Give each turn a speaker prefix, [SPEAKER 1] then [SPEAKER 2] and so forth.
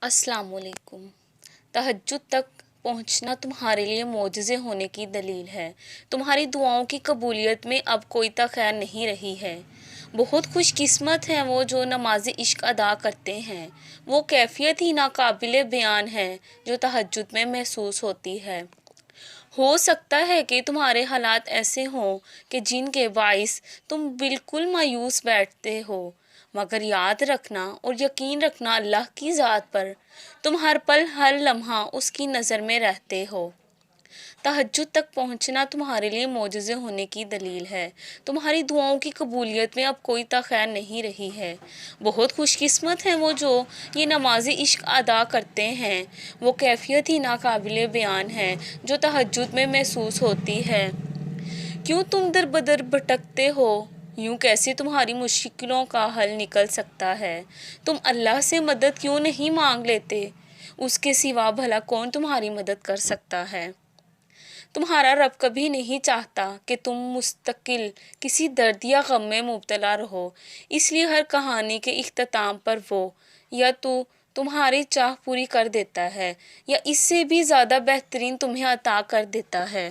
[SPEAKER 1] السلام علیکم۔ تہجد تک پہنچنا تمہارے لیے معجزے ہونے کی دلیل ہے۔ تمہاری دعاؤں کی قبولیت میں اب کوئی تاخیر نہیں رہی ہے۔ بہت خوش قسمت ہیں وہ جو نماز عشق ادا کرتے ہیں۔ وہ کیفیت ہی ناقابل بیان ہے جو تہجد میں محسوس ہوتی ہے۔ ہو سکتا ہے کہ تمہارے حالات ایسے ہوں کہ جن کے باعث تم بالکل مایوس بیٹھتے ہو، مگر یاد رکھنا اور یقین رکھنا اللہ کی ذات پر، تم ہر پل ہر لمحہ اس کی نظر میں رہتے ہو۔ تہجد تک پہنچنا تمہارے لیے معجزے ہونے کی دلیل ہے۔ تمہاری دعاؤں کی قبولیت میں اب کوئی تاخیر نہیں رہی ہے۔ بہت خوش قسمت ہیں وہ جو یہ نماز عشق ادا کرتے ہیں۔ وہ کیفیت ہی ناقابل بیان ہے جو تہجد میں محسوس ہوتی ہے۔ کیوں تم در بدر بھٹکتے ہو؟ یوں کیسے تمہاری مشکلوں کا حل نکل سکتا ہے؟ تم اللہ سے مدد کیوں نہیں مانگ لیتے؟ اس کے سوا بھلا کون تمہاری مدد کر سکتا ہے؟ تمہارا رب کبھی نہیں چاہتا کہ تم مستقل کسی درد یا غم میں مبتلا رہو، اس لیے ہر کہانی کے اختتام پر وہ یا تو تمہاری چاہ پوری کر دیتا ہے یا اس سے بھی زیادہ بہترین تمہیں عطا کر دیتا ہے۔